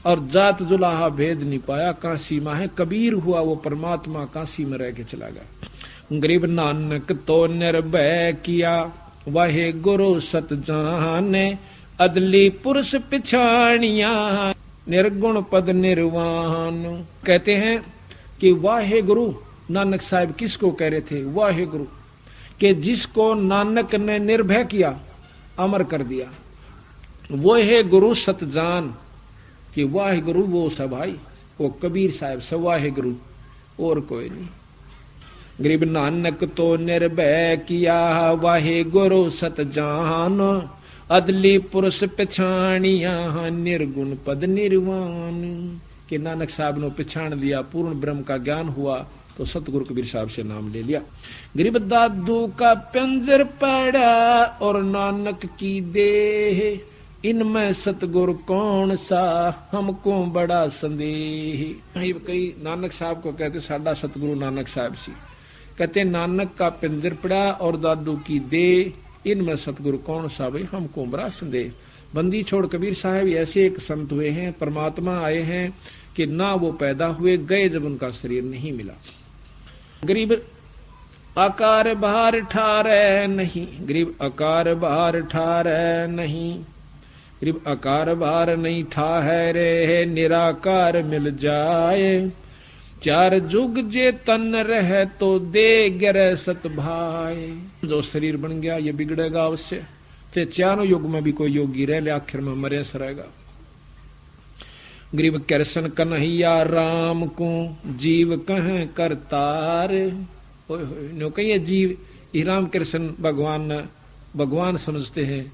और जात जुलाहा भेद नहीं पाया, काशी माह कबीर हुआ। वो परमात्मा काशी में रह के चला गया। गरीब नानक तो निर्भय किया, वाहे गुरु सत जाने, अदली पुरुष पिछाणिया, निर्गुण पद निर्वाण। कहते हैं कि वाहे गुरु, नानक साहब किसको कह रहे थे? वाहे गुरु के जिसको नानक ने निर्भय किया, अमर कर दिया, वो है गुरु सत जान। कि वाहे गुरु वो सब भाई, वो कबीर साहब सब वाहे गुरु, और कोई नहीं। गरीब नानक तो निर्भय किया, वाहे गुरु सत जान, अदली पुरुष पिछाणिया, निर्गुण पद निर्वाण। कि नानक साहब ने पिछाण लिया, पूर्ण ब्रह्म का ज्ञान हुआ, तो सतगुरु कबीर साहब से नाम ले लिया। गरीब दादू का पिंजर पड़ा और नानक की देह, इनमें सतगुरु कौन सा हमको बड़ा संदेह। कई नानक साहब को कहते साडा सतगुरु नानक साहब सी, कहते नानक का पिंजर पड़ा और दादू की देह, इनमें सतगुरु कौन सा भाई हमको बड़ा संदेह। बंदी छोड़ कबीर साहब ऐसे एक संत हुए हैं, परमात्मा आए हैं कि ना वो पैदा हुए, गए जब उनका शरीर नहीं मिला। गरीब आकार बाहर ठारे नहीं, गरीब आकार बाहर ठारे नहीं, गरीब आकार बाहर नहीं ठाहरे, निराकार मिल जाए, चार जुग जे तन रहे तो दे गिरे सत भाई। जो शरीर बन गया ये बिगड़ेगा उससे, चाहे चारों युग में भी कोई योगी रह ले, आखिर में मरे सरेगा। गरीब कृष्ण कन्हैया राम को जीव कहें करतार, नो कहिए जीव ही राम कृष्ण भगवान समझते हैं।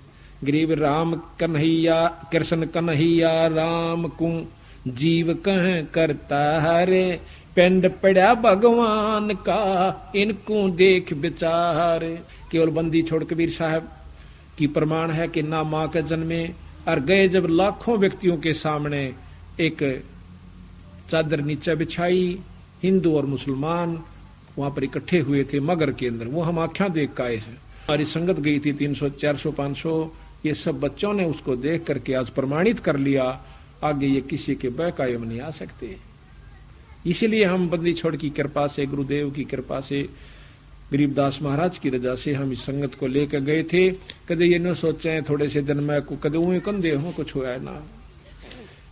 गरीब राम कन्हैया कृष्ण कन्हैया राम को जीव कहें करतार, पिंड पड़ा भगवान का इनको देख विचार। केवल बंदी छोड़ कबीर साहब की प्रमाण है कि ना माँ के जन्मे, और गए जब लाखों व्यक्तियों के सामने एक चादर नीचे बिछाई, हिंदू और मुसलमान वहां पर इकट्ठे हुए थे मगर के अंदर, वो हम आख्या देख के आए थे, हमारी संगत गई थी 300 400 500, ये सब बच्चों ने उसको देख करके आज प्रमाणित कर लिया, आगे ये किसी के बकायम नहीं आ सकते। इसीलिए हम बंदी छोड़ की कृपा से, गुरुदेव की कृपा से, गरीबदास महाराज की रजा से हम इस संगत को लेकर गए थे। कदे ये न सोचे थोड़े से दिन में कदे ऊँ कंधे हो कुछ हुआ है ना,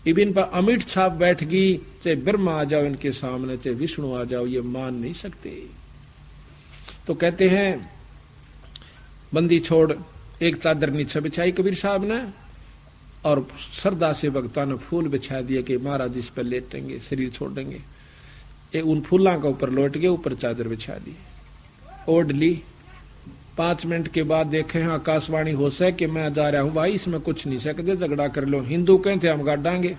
इबिन पर अमिट छाप बैठ गई, चाहे ब्रह्मा आ जाओ इनके सामने, चाहे विष्णु आ जाओ, ये मान नहीं सकते। तो कहते हैं बंदी छोड़ एक चादर नीचे बिछाई कबीर साहब ने, और श्रद्धा से भक्तों ने फूल बिछा दिया कि महाराज इस पर लेटेंगे, शरीर छोड़ेंगे। उन फूलों का ऊपर लौट गए, ऊपर चादर बिछा दी, ओढ़ ली। 5 मिनट के बाद देखे हैं आकाशवाणी हो से कि मैं जा रहा हूं भाई, इसमें कुछ नहीं सकते, झगड़ा कर लो। हिंदू कहते हम गाड़ांगे,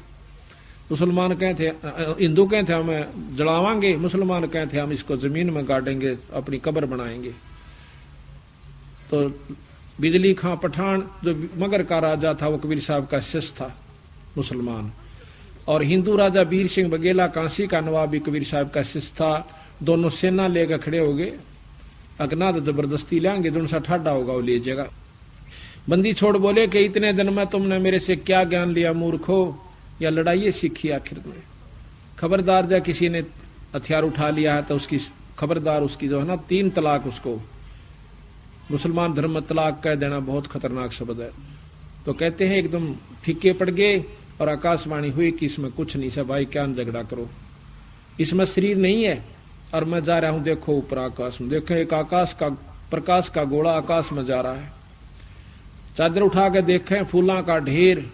मुसलमान कहते, हिंदू कहते हम जलावांगे, मुसलमान कहते हम इसको जमीन में गाड़ेंगे, अपनी कब्र बनाएंगे। तो बिजली खां पठान जो मगर का राजा था वो कबीर साहब का शिष्य था मुसलमान, और हिंदू राजा वीर सिंह बघेला कांसी का नवाब भी कबीर साहब का शिष्य था। दोनों सेना लेकर खड़े हो गए, अगना तो जबरदस्ती लेंगे, जो सा ठाडा होगा वो ले जाएगा। बंदी छोड़ बोले कि इतने दिन में तुमने मेरे से क्या ज्ञान लिया मूर्खो, या लड़ाई सीखी आखिर में। खबरदार जब किसी ने हथियार उठा लिया है तो उसकी खबरदार, उसकी जो है ना 3 तलाक, उसको मुसलमान धर्म में तलाक कह देना बहुत खतरनाक शब्द है। तो कहते हैं एकदम फीके पड़ गए और आकाशवाणी हुई कि इसमें कुछ नहीं से भाई, क्या झगड़ा करो, इसमें शरीर नहीं है और मैं जा रहा हूं, देखो ऊपर आकाश में, देखो एक आकाश का प्रकाश का गोला आकाश में जा रहा है। चादर उठा के देखें, फूलों का ढेर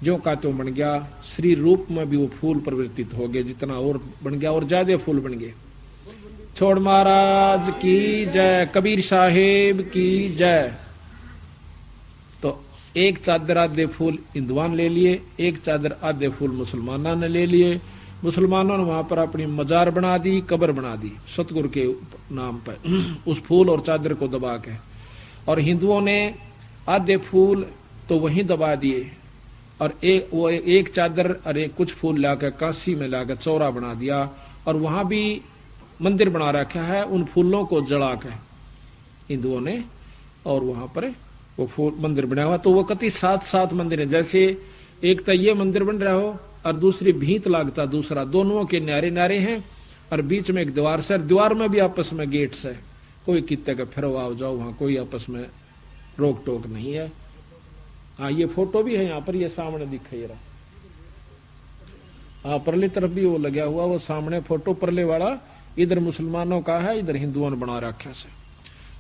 जो का तो बन गया, शरीर रूप में भी वो फूल परिवर्तित हो गए, जितना और बन गया और ज्यादा फूल बन गए। छोड़ महाराज की जय, कबीर साहेब की जय। तो एक चादर आधे फूल हिंदुआ ने ले लिए, एक चादर आधे फूल मुसलमानों ने ले लिए। मुसलमानों ने वहां पर अपनी मजार बना दी, कब्र बना दी सतगुरु के नाम पर उस फूल और चादर को दबा के, और हिंदुओं ने आधे फूल तो वहीं दबा दिए और एक चादर और एक कुछ फूल लाकर काशी में लाकर चौरा बना दिया और वहां भी मंदिर बना रखा है उन फूलों को जला के हिंदुओं ने, और वहां पर वो फूल मंदिर बना हुआ। तो वो कति 7 मंदिर है, जैसे एक तो ये मंदिर बन रहा हो और दूसरी भीत लागता दूसरा, दोनों के नारे नारे हैं और बीच में एक दीवार से, दीवार में भी आपस में गेट्स है, कोई कितने का फिर आओ जाओ, वहां कोई आपस में रोक टोक नहीं है। हाँ ये फोटो भी है यहाँ पर, ये सामने दिखाई रहा, हाँ परली तरफ भी वो लगा हुआ, वो सामने फोटो परले वाला इधर मुसलमानों का है, इधर हिंदुओं ने बना रखा से।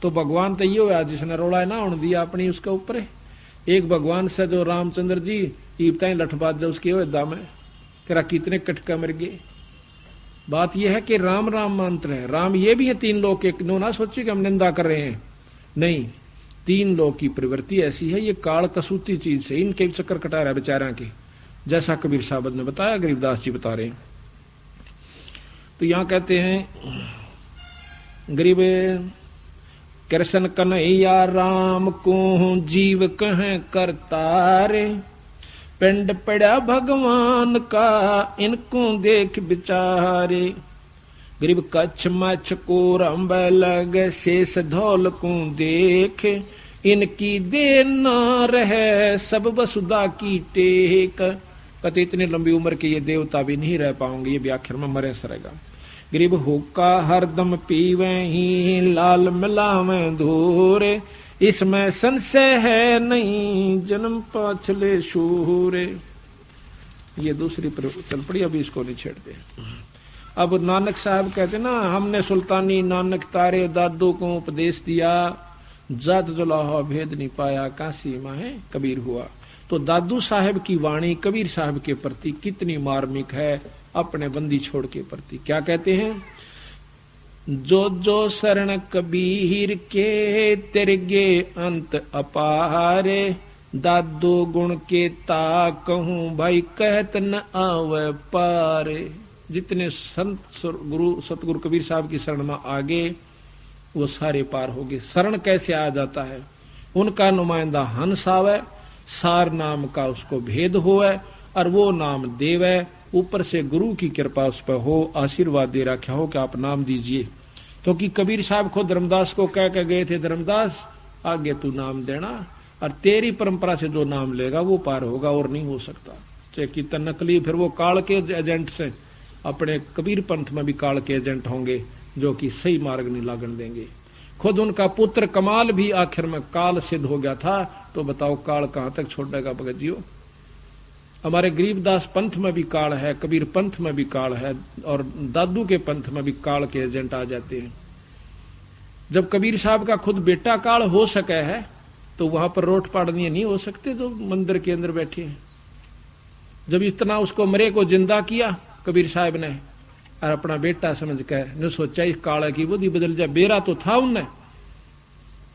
तो भगवान तो ये हुआ जिसने रोड़ा है ना उन दिया अपनी उसके ऊपर। एक भगवान से जो रामचंद्र जी ईपताई लठबाज जो उसके हुए दाम करा कितने कटका मर गए। बात यह है कि राम राम मंत्र है, राम ये भी है 3 लोग के, नो ना सोचिए कि हम निंदा कर रहे हैं, नहीं, 3 लोग की प्रवृत्ति ऐसी है, ये काल कसूती चीज से इनके चक्कर कटा रहा है बेचारा के, जैसा कबीर साहब ने बताया, गरीबदास जी बता रहे हैं। तो यहां कहते हैं गरीब कृष्ण कन्हैया राम को जीव कहें करतारे, पिंड पड़ा भगवान का इनको देख बिचारे। गरीब कच्छ मच्छ को रंब लग शेष धौल को देख, इनकी देर न रहे सब वसुधा की टेक। कहते इतनी लंबी उम्र के ये देवता भी नहीं रह पाओगे, ये भी आखिर में मरे सरेगा। गरीब हुक्का हरदम पीवे ही लाल मिलावे धोरे, इसमें संशय है नहीं जन्म पाछले शूरे। ये दूसरी चल पड़ी, अभी इसको नहीं छेड़ते। अब नानक साहब कहते ना, हमने सुल्तानी नानक तारे दादू को उपदेश दिया, जात जुलाहा भेद नहीं पाया, काशी माहे कबीर हुआ। तो दादू साहब की वाणी कबीर साहब के प्रति कितनी मार्मिक है, अपने बंदी छोड़ के प्रति। क्या कहते हैं, जो जो शरण कबीर के तिरगे अंत अपारे, दादो गुण के ता कहूं भाई कहत न आवे पारे। जितने संत गुरु सतगुरु कबीर साहब की शरण में आगे वो सारे पार हो गए। शरण कैसे आ जाता है, उनका नुमाइंदा हंस आवे, सार नाम का उसको भेद होवे और वो नाम देवे, ऊपर से गुरु की कृपा उस पर हो, आशीर्वाद दे रखा हो कि आप नाम दीजिए। क्योंकि कबीर साहब को धर्मदास को कह के गए थे, धर्मदास आगे तू नाम देना और तेरी परंपरा से जो नाम लेगा वो पार होगा और नहीं हो सकता। चाहे कितना नकली, फिर वो काल के एजेंट से, अपने कबीर पंथ में भी काल के एजेंट होंगे जो कि सही मार्ग नहीं लागण देंगे। खुद उनका पुत्र कमाल भी आखिर में काल सिद्ध हो गया था, तो बताओ काल कहां तक छोड़ेगा भगत जियो। हमारे गरीबदास पंथ में भी काल है, कबीर पंथ में भी काल है और दादू के पंथ में भी काल के एजेंट आ जाते हैं। जब कबीर साहब का खुद बेटा काल हो सके है तो वहां पर रोट पाड़नी नहीं हो सकते जो मंदिर के अंदर बैठे हैं। जब इतना उसको मरे को जिंदा किया कबीर साहब ने और अपना बेटा समझ के ने सोचा इस काला की बुद्धि बदल जाए, बेरा तो था उनने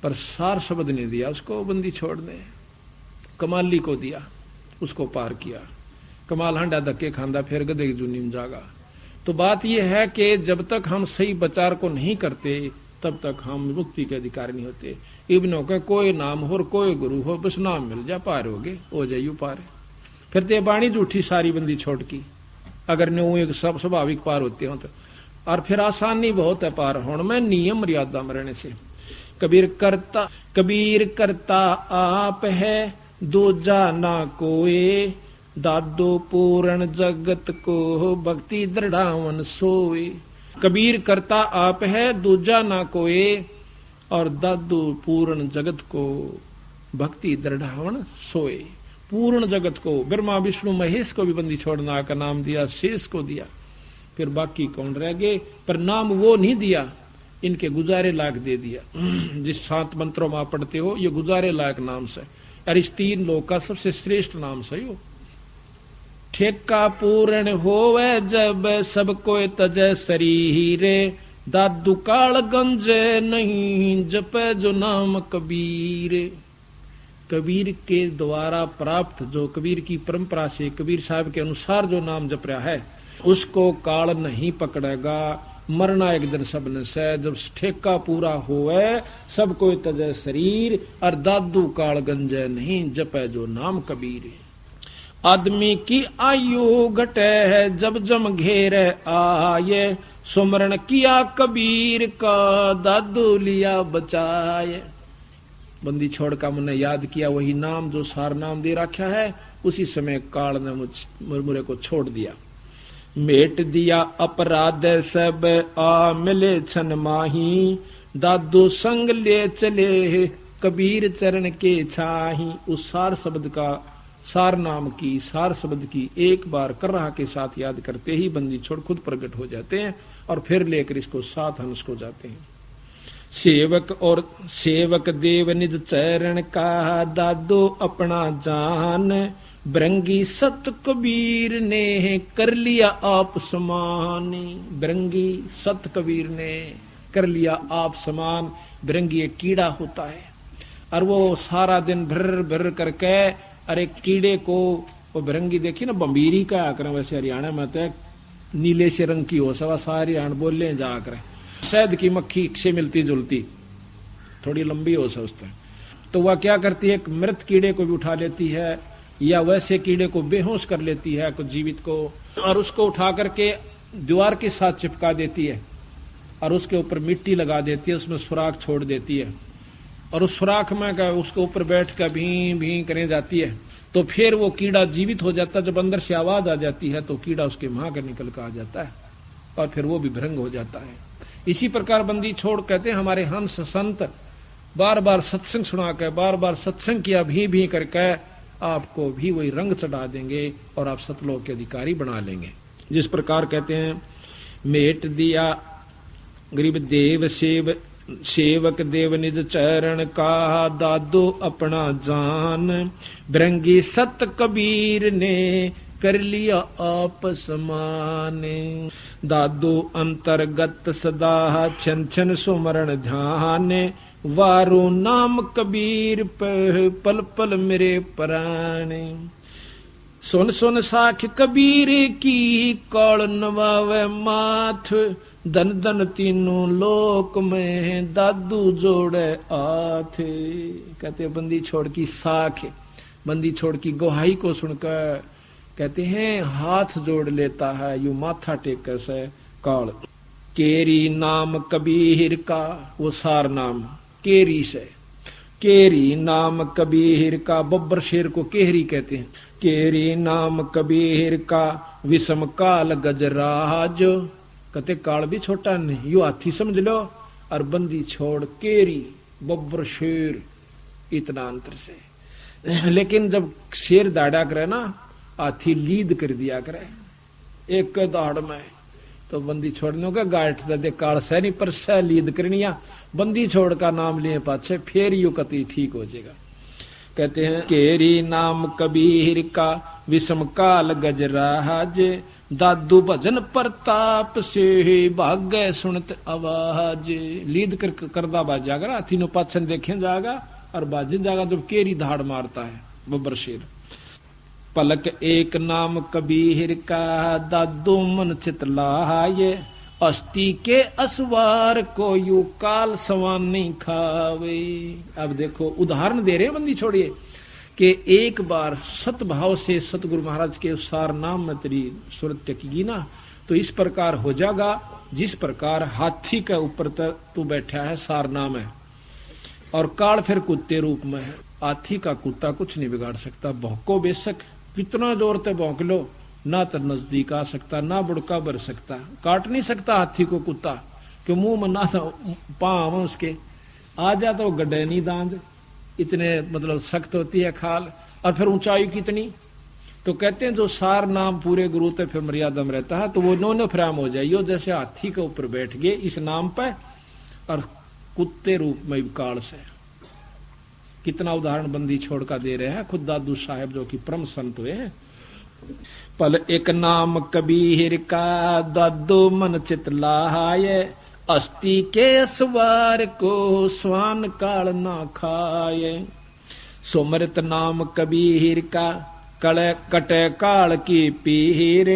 पर सार शब्द नहीं दिया उसको बंदी छोड़ने, कमाली को दिया, उसको पार किया। कमाल हंडा धक्के खांदा फिर गधे की जूनी में जागा। तो बात यह है कि जब तक हम सही विचार को नहीं करते तब तक हम मुक्ति के अधिकारी नहीं होते। इब्नों का कोई नाम हो कोई गुरु हो, बस नाम मिल जा पार हो जाइयो पार। फिर ते बाणी झूठी सारी बंदी छोड़ की, अगर न्यू एक सब स्वाभाविक पार होते हो तो। और फिर आसानी बहुत है पार होने में, नियम मर्यादा में रहने से। कबीर करता आप है, दूजा ना कोई। दादो पूर्ण जगत को, भक्ति दृढ़ावन सोए। कबीर करता आप है, दूजा ना कोई, और दादू पूर्ण जगत को, भक्ति दृढ़ावन सोए। पूर्ण जगत को, ब्रह्मा विष्णु महेश को भी बंदी छोड़ना का नाम दिया, शेष को दिया, फिर बाकी कौन रह गए? पर नाम वो नहीं दिया, इनके गुजारे लायक दे दिया। जिस 7 मंत्रों में आप पढ़ते हो, ये गुजारे लायक नाम से, और इस 3 लोक का सबसे श्रेष्ठ नाम से हो। ठेका पूर्ण होवे जब सब कोई तजय शरीरे, दादू काल गंजे नहीं जपे जो नाम कबीर। कबीर के द्वारा प्राप्त, जो कबीर की परंपरा से कबीर साहब के अनुसार जो नाम जप रहा है, उसको काल नहीं पकड़ेगा। मरना एक दिन सबने से, जब ठेका पूरा होवे सब कोई तजय शरीर, और दादू काल गंजे नहीं जपे जो नाम कबीर। आदमी की आयु घटे है जब जम घेरे आये, सुमरण किया कबीर का दादू लिया बचाए। बंदी छोड़ का मैंने याद किया वही नाम जो सार नाम दे रखा है, उसी समय काल ने मुझे को छोड़ दिया। मेट दिया अपराध सब आ मिले छन माही, दादू संग ले चले कबीर चरण के छाही। उस सार शब्द का, सार नाम की, सार शब्द की एक बार कर रहा के साथ याद करते ही बंदी छोड़ खुद प्रकट हो जाते हैं, और फिर लेकर इसको 7 हंस को जाते हैं। सेवक देव निज चरण का, दादो अपना जान, बरंगी सत कबीर ने कर लिया आप समान। बरंगी सत कबीर ने कर लिया आप समान। बरंगी एक कीड़ा होता है, और वो सारा दिन भर भर करके, अरे कीड़े को, वो बरंगी देखी ना, बम्बीरी का आकर, वैसे हरियाणा में तो नीले से रंग की हो, सवा सारी हरियाणा बोले जाकर शहद की मक्खी से मिलती जुलती, थोड़ी लंबी हो सकती है। तो वह क्या करती है, मृत कीड़े को भी उठा लेती है, या वैसे कीड़े को बेहोश कर लेती है कुछ जीवित को, और उसको उठा करके दीवार के साथ चिपका देती है, और उसके ऊपर मिट्टी लगा देती है, उसमें सुराख छोड़ देती है, और उस सुराख में उसके ऊपर बैठ कर भी भी करने जाती है। तो फिर वो कीड़ा जीवित हो जाता है। जब अंदर से आवाज आ जाती है तो कीड़ा उसके मुंह कर निकल कर आ जाता है, और फिर वो भी भ्रंग हो जाता है। इसी प्रकार बंदी छोड़ कहते हैं हमारे हंस संत बार बार सत्संग सुना के, बार बार सत्संग किया भी करके आपको भी वही रंग चढ़ा देंगे, और आप सतलोक के अधिकारी बना लेंगे। जिस प्रकार कहते हैं, मेट दिया गरीब देव सेवक देव निज चरण का, दादो अपना जान, बरंगी सत कबीर ने कर लिया आप समान। दादो अंतर्गत सदा छन छन सुमरण ध्यान, वारो नाम कबीर पल पल मेरे प्राण। सुन सुन साख कबीर की, कौड़ नवावे माथ, धन धन तीनों लोक में दादू जोड़े आथ। कहते बंदी छोड़ की साख, बंदी छोड़ की गुहाई को सुनकर कहते हैं हाथ जोड़ लेता है, यू माथा टेक से काल। केरी नाम कबीर का, वो सार नाम केरी से, केरी नाम कबीर का, बब्बर शेर को केहरी कहते हैं। केरी नाम कबीर का, विषम काल गजराज। कहते काल भी छोटा नहीं, यू हाथी समझ लो, और बंदी छोड़ केरी बब्बर शेर, इतना अंतर से। लेकिन जब शेर दाड़ा करे ना, हाथी लीद कर दिया करे एक दाड़ में, तो बंदी छोड़ने का गाठ दे काल से नहीं, पर सह लीद करनिया। बंदी छोड़ का नाम लिए पाछे फिर यू कति ठीक हो जाएगा। कहते हैं केरी नाम कबीर का, विषम काल गजराज, दादू भजन प्रताप से भाग्य सुनत आवाज। लीद करदा बाज जाएगा, हाथी नो पाछन देखे जाएगा और बाजन जाएगा जब केरी धाड़ मारता है बब्बर शेर। पलक एक नाम कबीर का, दादू मन चितलाए, अस्थि के असवार को यू काल सवान नहीं खावे। अब देखो उदाहरण दे रहे हैं बंदी छोड़िए कि एक बार सतभाव से सतगुरु महाराज के सार नाम में तेरी सूरत टेकेगी ना, तो इस प्रकार हो जाएगा जिस प्रकार हाथी के ऊपर तू बैठा है सार नाम है, और काल फिर कुत्ते रूप में है। हाथी का कुत्ता कुछ नहीं बिगाड़ सकता, भौंको बेशक कितना जोर से भौंक लो, ना तो नजदीक आ सकता, ना बुड़का भर सकता, काट नहीं सकता हाथी को कुत्ता, कि मुंह में ना तो पाँव उसके आ जाता, वो गड्ढे नहीं दांत, इतने मतलब सख्त होती है खाल, और फिर ऊंचाई कितनी। तो कहते हैं जो सार नाम पूरे गुरु ते फिर मर्यादा में रहता है, तो वो नौने फ्राम हो जाइयो, जैसे हाथी के ऊपर बैठ गए इस नाम पे, और कुत्ते रूप में काल से। कितना उदाहरण बंदी छोड़ का दे रहे हैं खुद दादू साहेब, जो कि परम संत हुए हैं। पल एक नाम कबीर का दादू मन चित लाए, अस्थि के असवार को स्वान काल ना खाए। सुमृत नाम कबीर का कले कटे काल की पीर,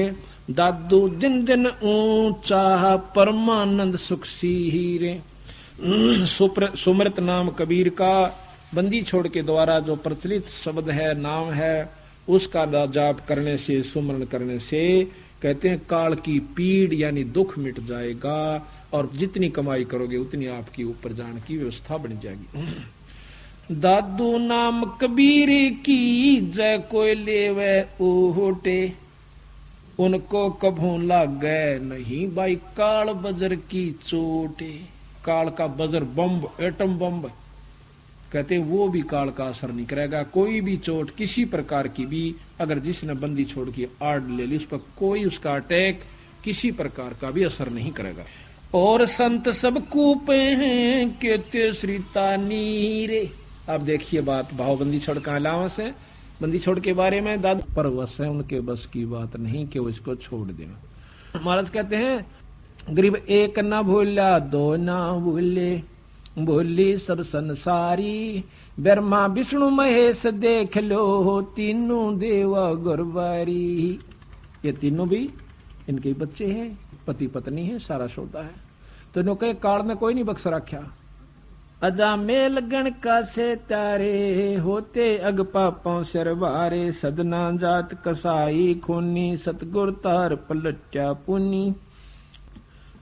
दादू दिन दिन ऊंचा परमानंद सुख सीरे। सुमृत नाम कबीर का बंदी छोड़ के द्वारा जो प्रचलित शब्द है, नाम है, उसका जाप करने से, सुमरण करने से कहते हैं काल की पीड़ यानी दुख मिट जाएगा, और जितनी कमाई करोगे उतनी आपकी ऊपर जाने की व्यवस्था बन जाएगी। दादू नाम कबीर की जय कोई लेवे ओटे, उनको कभू लागे नहीं भाई काल बजर की चोटे। काल का बजर बम्ब, एटम बम्ब कहते वो भी काल का असर नहीं करेगा। कोई भी चोट किसी प्रकार की भी अगर जिसने बंदी छोड़ के आड़ ले ली, उस पर कोई उसका अटैक किसी प्रकार का भी असर नहीं करेगा। और संत सब कूपे हैं कहते श्रीता नीरे। अब देखिए बात, भावबंदी छोड़ का अलावा से बंदी छोड़ के बारे में दाद पर वश है, उनके बस की बात नहीं कि वो इसको छोड़ दे। महाराज कहते हैं गरीब एक ना भूला दो ना भूले, भूली सब संसारी, ब्रह्मा विष्णु महेश देख लो तीनों देवा गुरबारी। ये तीनों भी इनके बच्चे हैं, पति पत्नी है, सारा सौदा है। तो इन्होंने काल में कोई नहीं बख्श रखा। अजा मेल गण का से तारे, होते अग पापों सरवारे, सदना जात कसाई खूनी, सतगुर तार पलट्या पुनी।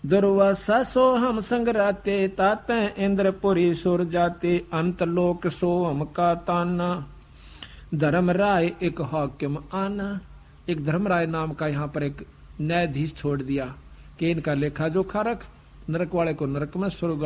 दुर्वासा सो हम संगराते, ताते इंद्रपुरी सुर जाते, अंत लोक सो हम का ताना। धर्मराय एक हाकिम आना। एक धर्मराय नाम का यहाँ पर एक न्यायाधीश छोड़ दिया कि इनका लेखा जोखा रख, नरक वाले को नरक में, स्वर्ग